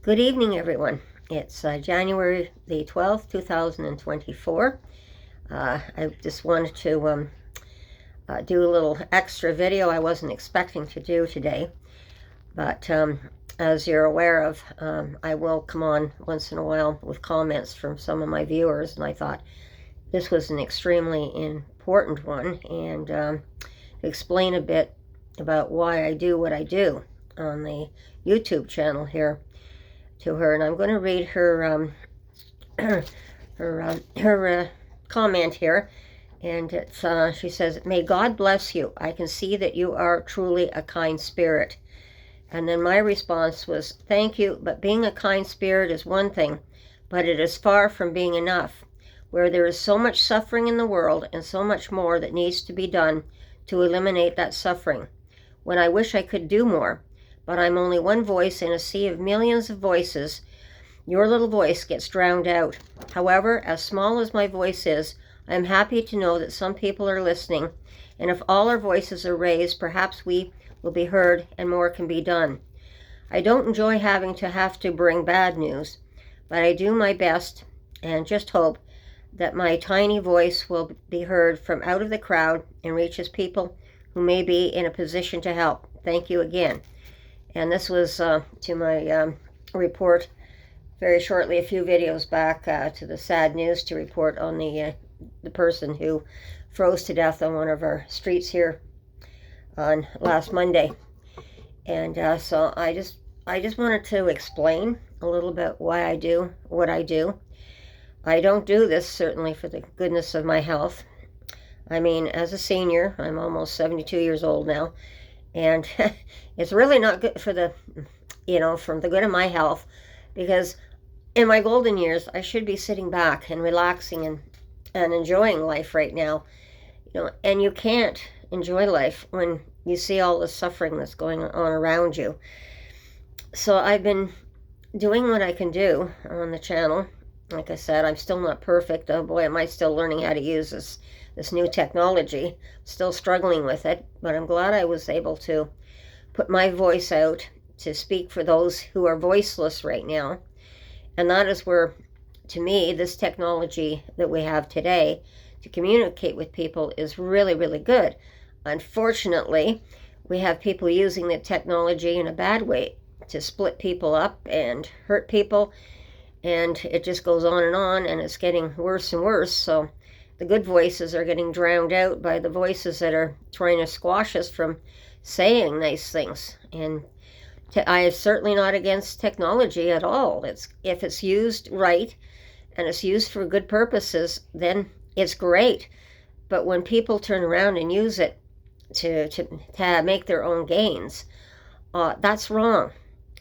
Good evening, everyone. It's January the 12th, 2024. I just wanted to do a little extra video I wasn't expecting to do today. But as you're aware of, I will come on once in a while with comments from some of my viewers, and I thought this was an extremely important one, and explain a bit about why I do what I do on the YouTube channel here to her. And I'm going to read her comment here, and it's she says, "May God bless you. I can see that you are truly a kind spirit." And then my response was, "Thank you, but being a kind spirit is one thing, but it is far from being enough. Where there is so much suffering in the world and so much more that needs to be done to eliminate that suffering, when I wish I could do more, but I'm only one voice in a sea of millions of voices, your little voice gets drowned out. However, as small as my voice is, I am happy to know that some people are listening, and if all our voices are raised, perhaps we will be heard and more can be done. I don't enjoy having to bring bad news, but I do my best and just hope that my tiny voice will be heard from out of the crowd and reaches people who may be in a position to help. Thank you again." And this was to my report very shortly, a few videos back, to the sad news to report on the person who froze to death on one of our streets here on last Monday. And so I just wanted to explain a little bit why I do what I do. I don't do this certainly for the goodness of my health. I mean, as a senior, I'm almost 72 years old now, and it's really not good for the, from the good of my health, because in my golden years, I should be sitting back and relaxing and enjoying life right now, and you can't enjoy life when you see all the suffering that's going on around you. So I've been doing what I can do on the channel. Like I said, I'm still not perfect. Oh boy, am I still learning how to use this new technology. Still struggling with it, but I'm glad I was able to put my voice out to speak for those who are voiceless right now. And that is where, to me, this technology that we have today to communicate with people is really, really good. Unfortunately, we have people using the technology in a bad way to split people up and hurt people, and it just goes on, and it's getting worse and worse. So the good voices are getting drowned out by the voices that are trying to squash us from saying nice things. And I am certainly not against technology at all. If it's used right and it's used for good purposes, then it's great. But when people turn around and use it to make their own gains, that's wrong.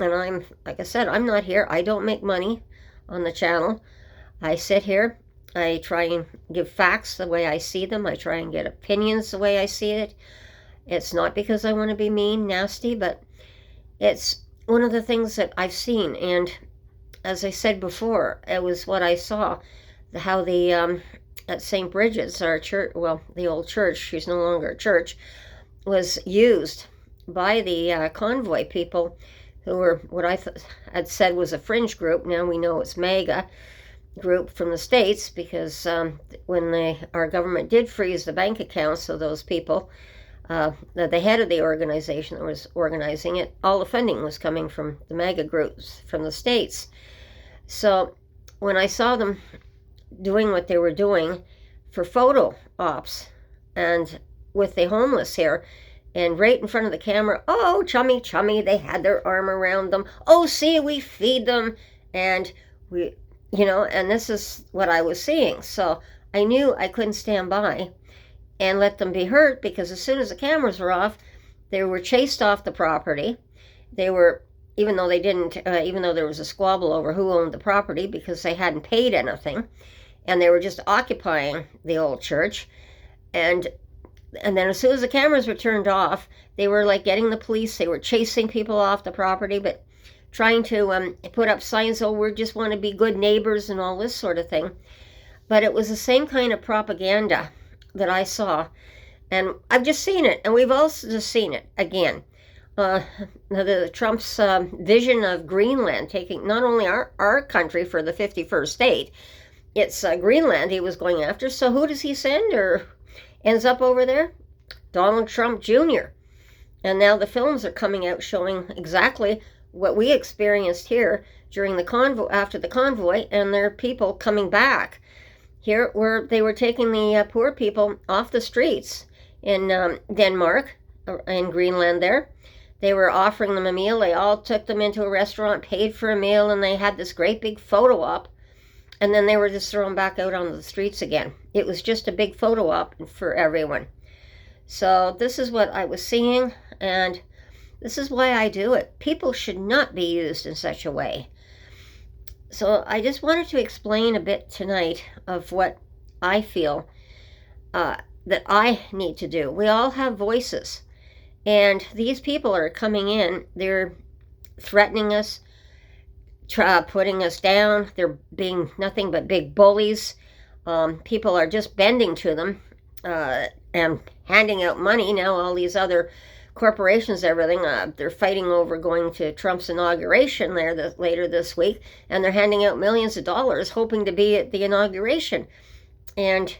And like I said, I'm not here. I don't make money on the channel. I sit here. I try and give facts the way I see them. I try and get opinions the way I see it. It's not because I want to be mean, nasty, but it's one of the things that I've seen. And as I said before, it was what I saw, how the at St. Bridget's, our church, well, the old church, she's no longer a church, was used by the convoy people who were what I had said was a fringe group. Now we know it's MAGA group from the States, because when our government did freeze the bank accounts of those people, the head of the organization that was organizing it, all the funding was coming from the MAGA groups from the States. So when I saw them doing what they were doing for photo ops and with the homeless here, and right in front of the camera, oh, chummy, they had their arm around them. Oh, see, we feed them. And and this is what I was seeing. So I knew I couldn't stand by and let them be hurt, because as soon as the cameras were off, they were chased off the property. They were, even though there was a squabble over who owned the property, because they hadn't paid anything, and they were just occupying the old church. And then as soon as the cameras were turned off, they were like getting the police. They were chasing people off the property, but trying to put up signs, oh, we just want to be good neighbors and all this sort of thing. But it was the same kind of propaganda that I saw. And I've just seen it, and we've also just seen it again uh, the Trump's vision of Greenland, taking not only our country for the 51st state, it's Greenland he was going after. So who does he send or ends up over there? Donald Trump Jr. And now the films are coming out showing exactly what we experienced here during the convoy, after the convoy, and there are people coming back here where they were taking the poor people off the streets in Denmark, in Greenland there. They were offering them a meal. They all took them into a restaurant, paid for a meal, and they had this great big photo op. And then they were just thrown back out on the streets again. It was just a big photo op for everyone. So this is what I was seeing, and this is why I do it. People should not be used in such a way. So I just wanted to explain a bit tonight of what I feel that I need to do. We all have voices, and these people are coming in. They're threatening us, putting us down. They're being nothing but big bullies. People are just bending to them and handing out money. Now all these other corporations, everything, they're fighting over going to Trump's inauguration there later this week, and they're handing out millions of dollars hoping to be at the inauguration. And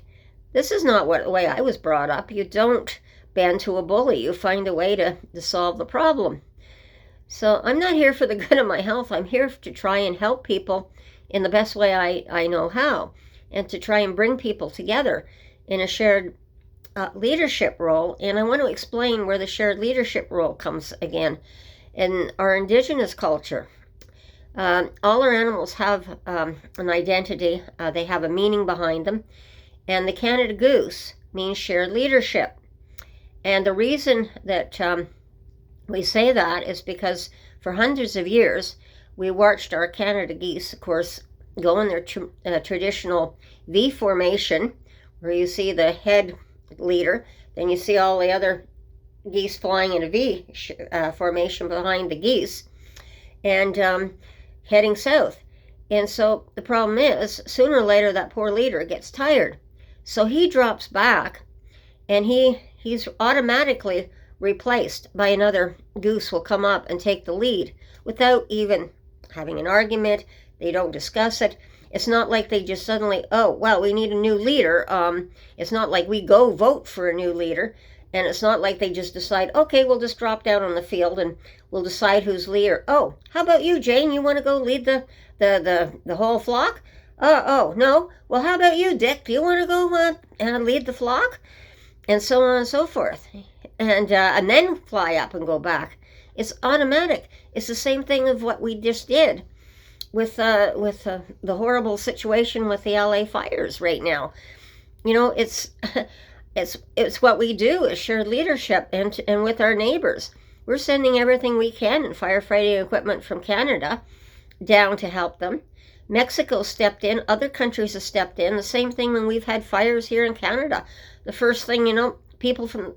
this is not the way I was brought up. You don't bend to a bully. You find a way to solve the problem. So I'm not here for the good of my health. I'm here to try and help people in the best way I know how, and to try and bring people together in a shared leadership role. And I want to explain where the shared leadership role comes again. In our indigenous culture, all our animals have an identity. They have a meaning behind them. And the Canada Goose means shared leadership. And the reason that we say that is because for hundreds of years, we watched our Canada geese, of course, go in their traditional V formation, where you see the head leader, then you see all the other geese flying in a V formation behind the geese, and heading south. And so the problem is, sooner or later, that poor leader gets tired. So he drops back, and he's automatically replaced by another goose will come up and take the lead without even having an argument. They don't discuss it. It's not like they just suddenly, oh, well, we need a new leader. It's not like we go vote for a new leader. And it's not like they just decide, okay, we'll just drop down on the field and we'll decide who's leader. Oh, how about you, Jane? You want to go lead the whole flock? Oh, no. Well, how about you, Dick? Do you want to go and lead the flock? And so on and so forth. And then fly up and go back. It's automatic. It's the same thing of what we just did with the horrible situation with the LA fires right now. You know, it's what we do is shared leadership, and with our neighbors. We're sending everything we can in firefighting equipment from Canada down to help them. Mexico stepped in. Other countries have stepped in. The same thing when we've had fires here in Canada. The first thing, you know, people from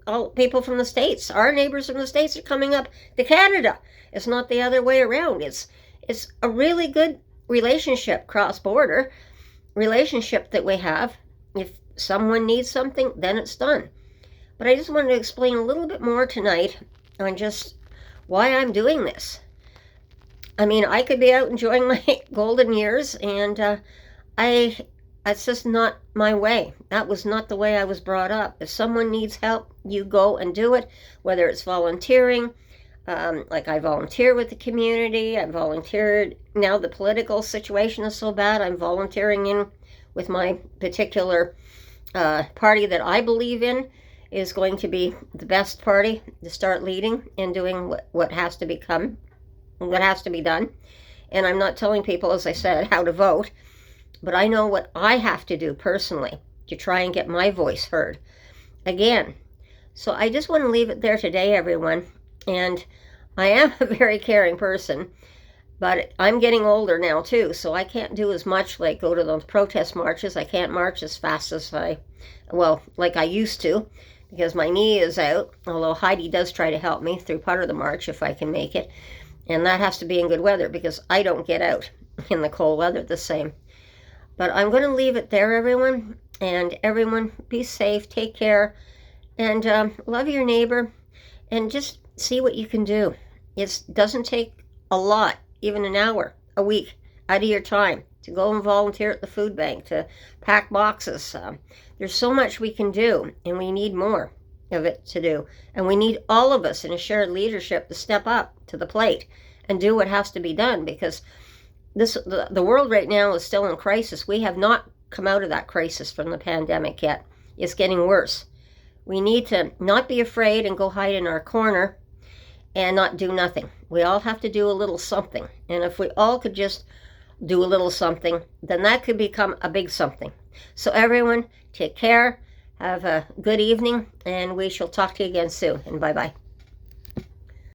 the States, our neighbors from the States, are coming up to Canada. It's not the other way around. It's a really good relationship, cross-border relationship that we have. If someone needs something, then it's done. But I just wanted to explain a little bit more tonight on just why I'm doing this. I mean, I could be out enjoying my golden years, and it's just not my way. That was not the way I was brought up. If someone needs help, you go and do it, whether it's volunteering. Like I volunteer with the community. I volunteered. Now the political situation is so bad, I'm volunteering in with my particular party that I believe in is going to be the best party to start leading and doing what has to be done. And I'm not telling people, as I said, how to vote, but I know what I have to do personally to try and get my voice heard again. So I just want to leave it there today, everyone. And I am a very caring person, but I'm getting older now too, so I can't do as much, like go to those protest marches. I can't march as fast as like I used to, because my knee is out, although Heidi does try to help me through part of the march if I can make it. And that has to be in good weather, because I don't get out in the cold weather the same. But I'm going to leave it there, everyone. And everyone, be safe, take care, and love your neighbor. And just see what you can do. It doesn't take a lot, even an hour, a week, out of your time to go and volunteer at the food bank, to pack boxes. There's so much we can do, and we need more of it to do. And we need all of us in a shared leadership to step up to the plate and do what has to be done, because the world right now is still in crisis. We have not come out of that crisis from the pandemic yet. It's getting worse. We need to not be afraid and go hide in our corner and not do nothing. We all have to do a little something. And if we all could just do a little something, then that could become a big something. So everyone, take care. Have a good evening, and we shall talk to you again soon. And bye-bye.